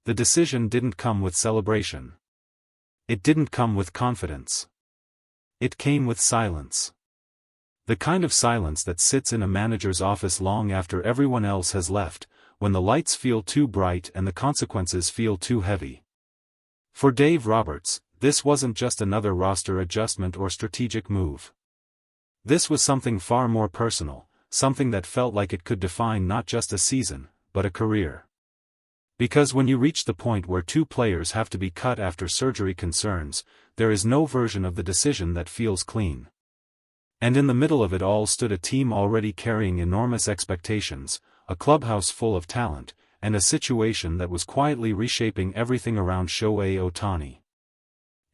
The decision didn't come with celebration. It didn't come with confidence. It came with silence. The kind of silence that sits in a manager's office long after everyone else has left, when the lights feel too bright and the consequences feel too heavy. For Dave Roberts, this wasn't just another roster adjustment or strategic move. This was something far more personal, something that felt like it could define not just a season, but a career. Because when you reach the point where two players have to be cut after surgery concerns, there is no version of the decision that feels clean. And in the middle of it all stood a team already carrying enormous expectations, a clubhouse full of talent, and a situation that was quietly reshaping everything around Shohei Ohtani.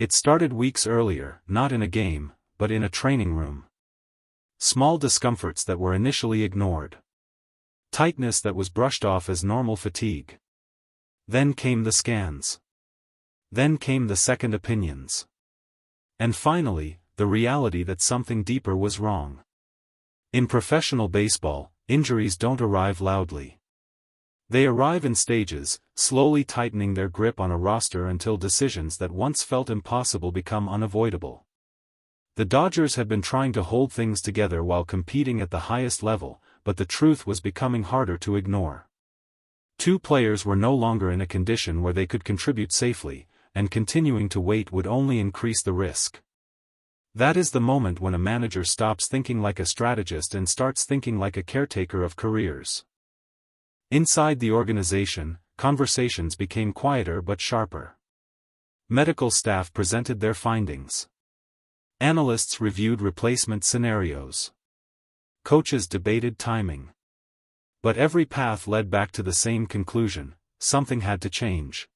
It started weeks earlier, not in a game, but in a training room. Small discomforts that were initially ignored. Tightness that was brushed off as normal fatigue. Then came the scans. Then came the second opinions. And finally, the reality that something deeper was wrong. In professional baseball, injuries don't arrive loudly. They arrive in stages, slowly tightening their grip on a roster until decisions that once felt impossible become unavoidable. The Dodgers had been trying to hold things together while competing at the highest level, but the truth was becoming harder to ignore. Two players were no longer in a condition where they could contribute safely, and continuing to wait would only increase the risk. That is the moment when a manager stops thinking like a strategist and starts thinking like a caretaker of careers. Inside the organization, conversations became quieter but sharper. Medical staff presented their findings. Analysts reviewed replacement scenarios. Coaches debated timing. But every path led back to the same conclusion: something had to change.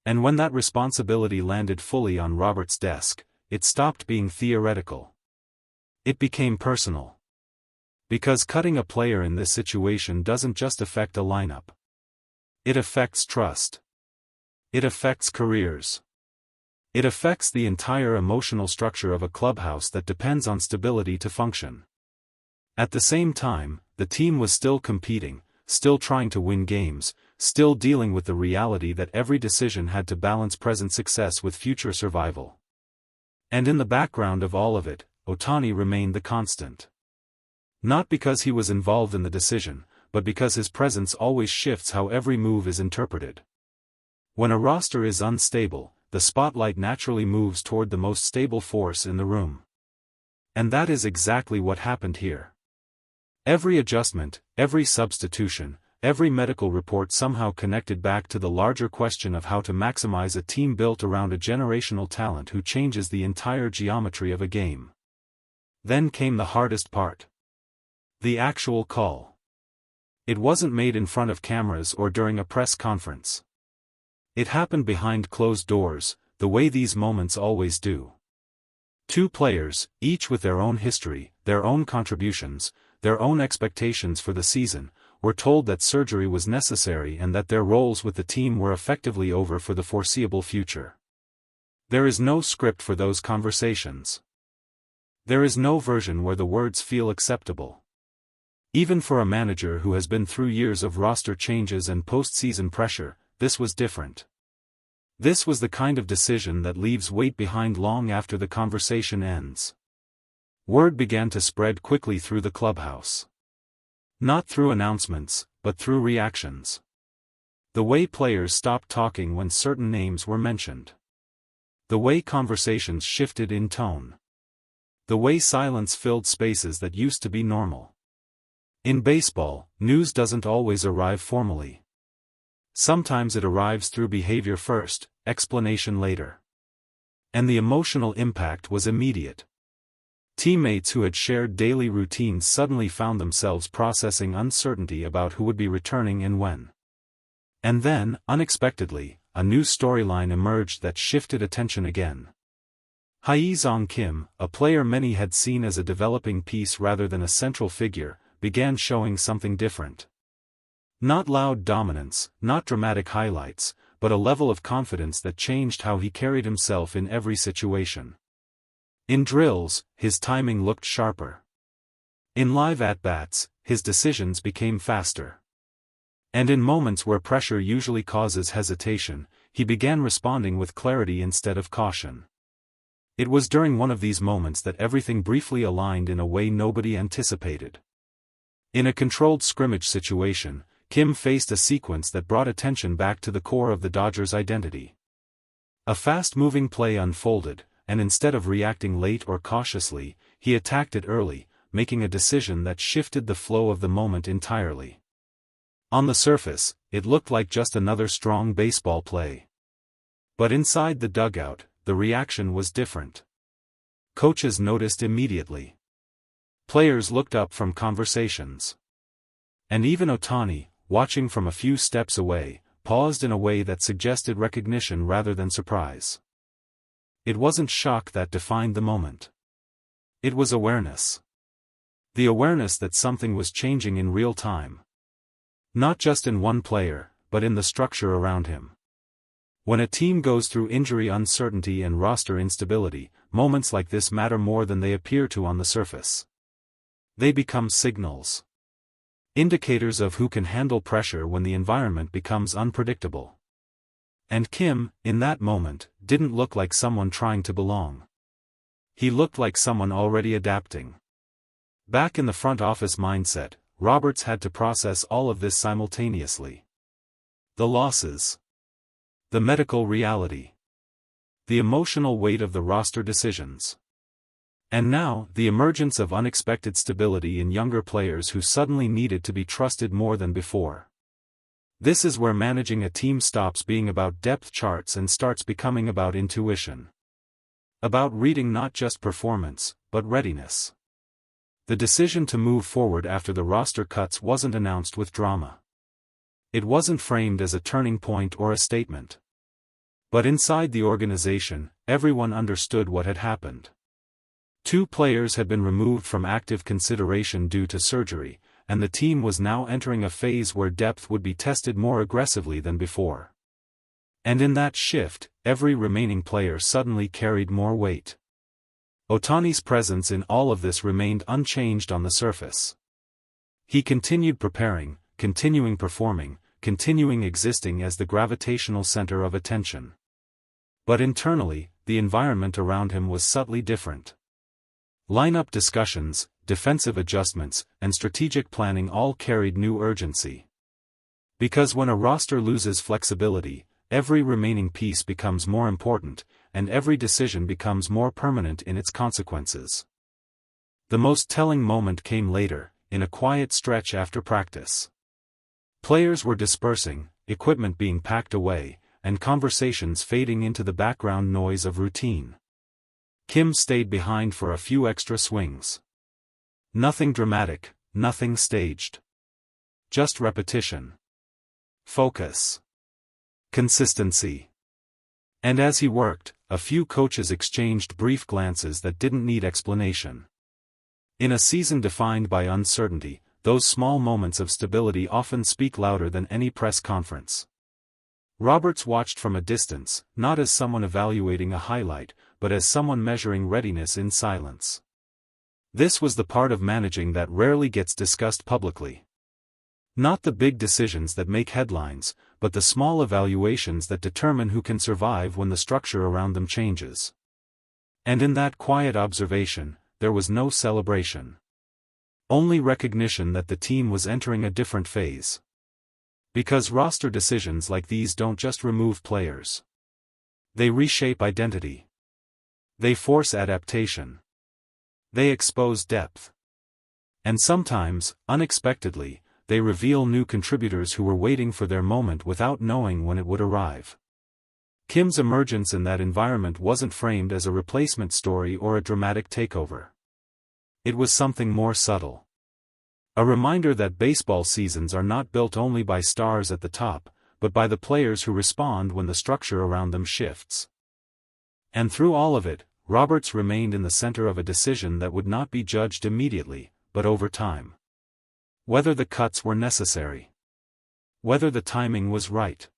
And when that responsibility landed fully on Robert's desk, it stopped being theoretical. It became personal. Because cutting a player in this situation doesn't just affect a lineup. It affects trust. It affects careers. It affects the entire emotional structure of a clubhouse that depends on stability to function. At the same time, the team was still competing, still trying to win games, still dealing with the reality that every decision had to balance present success with future survival. And in the background of all of it, Ohtani remained the constant. Not because he was involved in the decision, but because his presence always shifts how every move is interpreted. When a roster is unstable, the spotlight naturally moves toward the most stable force in the room. And that is exactly what happened here. Every adjustment, every substitution, every medical report somehow connected back to the larger question of how to maximize a team built around a generational talent who changes the entire geometry of a game. Then came the hardest part. The actual call. It wasn't made in front of cameras or during a press conference. It happened behind closed doors, the way these moments always do. Two players, each with their own history, their own contributions, their own expectations for the season, were told that surgery was necessary and that their roles with the team were effectively over for the foreseeable future. There is no script for those conversations. There is no version where the words feel acceptable. Even for a manager who has been through years of roster changes and postseason pressure, this was different. This was the kind of decision that leaves weight behind long after the conversation ends. Word began to spread quickly through the clubhouse. Not through announcements, but through reactions. The way players stopped talking when certain names were mentioned. The way conversations shifted in tone. The way silence filled spaces that used to be normal. In baseball, news doesn't always arrive formally. Sometimes it arrives through behavior first, explanation later. And the emotional impact was immediate. Teammates who had shared daily routines suddenly found themselves processing uncertainty about who would be returning and when. And then, unexpectedly, a new storyline emerged that shifted attention again. Hyeseong Kim, a player many had seen as a developing piece rather than a central figure, began showing something different. Not loud dominance, not dramatic highlights, but a level of confidence that changed how he carried himself in every situation. In drills, his timing looked sharper. In live at-bats, his decisions became faster. And in moments where pressure usually causes hesitation, he began responding with clarity instead of caution. It was during one of these moments that everything briefly aligned in a way nobody anticipated. In a controlled scrimmage situation, Kim faced a sequence that brought attention back to the core of the Dodgers' identity. A fast-moving play unfolded, and instead of reacting late or cautiously, he attacked it early, making a decision that shifted the flow of the moment entirely. On the surface, it looked like just another strong baseball play. But inside the dugout, the reaction was different. Coaches noticed immediately. Players looked up from conversations. And even Ohtani, watching from a few steps away, paused in a way that suggested recognition rather than surprise. It wasn't shock that defined the moment. It was awareness. The awareness that something was changing in real time. Not just in one player, but in the structure around him. When a team goes through injury uncertainty and roster instability, moments like this matter more than they appear to on the surface. They become signals. Indicators of who can handle pressure when the environment becomes unpredictable. And Kim, in that moment, didn't look like someone trying to belong. He looked like someone already adapting. Back in the front office mindset, Roberts had to process all of this simultaneously. The losses. The medical reality. The emotional weight of the roster decisions. And now, the emergence of unexpected stability in younger players who suddenly needed to be trusted more than before. This is where managing a team stops being about depth charts and starts becoming about intuition. About reading not just performance, but readiness. The decision to move forward after the roster cuts wasn't announced with drama. It wasn't framed as a turning point or a statement. But inside the organization, everyone understood what had happened. 2 players had been removed from active consideration due to surgery, and the team was now entering a phase where depth would be tested more aggressively than before. And in that shift, every remaining player suddenly carried more weight. Ohtani's presence in all of this remained unchanged on the surface. He continued preparing, continuing performing, continuing existing as the gravitational center of attention. But internally, the environment around him was subtly different. Lineup discussions, defensive adjustments, and strategic planning all carried new urgency. Because when a roster loses flexibility, every remaining piece becomes more important, and every decision becomes more permanent in its consequences. The most telling moment came later, in a quiet stretch after practice. Players were dispersing, equipment being packed away, and conversations fading into the background noise of routine. Kim stayed behind for a few extra swings. Nothing dramatic, nothing staged. Just repetition. Focus. Consistency. And as he worked, a few coaches exchanged brief glances that didn't need explanation. In a season defined by uncertainty, those small moments of stability often speak louder than any press conference. Roberts watched from a distance, not as someone evaluating a highlight, but as someone measuring readiness in silence. This was the part of managing that rarely gets discussed publicly. Not the big decisions that make headlines, but the small evaluations that determine who can survive when the structure around them changes. And in that quiet observation, there was no celebration. Only recognition that the team was entering a different phase. Because roster decisions like these don't just remove players. They reshape identity. They force adaptation. They expose depth. And sometimes, unexpectedly, they reveal new contributors who were waiting for their moment without knowing when it would arrive. Kim's emergence in that environment wasn't framed as a replacement story or a dramatic takeover. It was something more subtle. A reminder that baseball seasons are not built only by stars at the top, but by the players who respond when the structure around them shifts. And through all of it, Roberts remained in the center of a decision that would not be judged immediately, but over time. Whether the cuts were necessary. Whether the timing was right.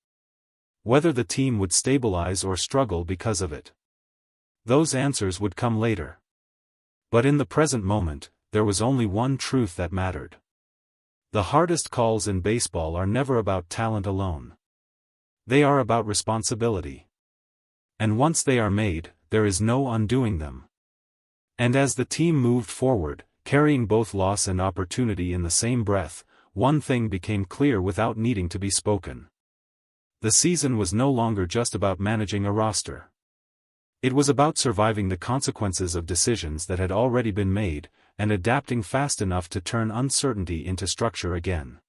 Whether the team would stabilize or struggle because of it. Those answers would come later. But in the present moment, there was only one truth that mattered. The hardest calls in baseball are never about talent alone. They are about responsibility. And once they are made, there is no undoing them. And as the team moved forward, carrying both loss and opportunity in the same breath, one thing became clear without needing to be spoken. The season was no longer just about managing a roster. It was about surviving the consequences of decisions that had already been made, and adapting fast enough to turn uncertainty into structure again.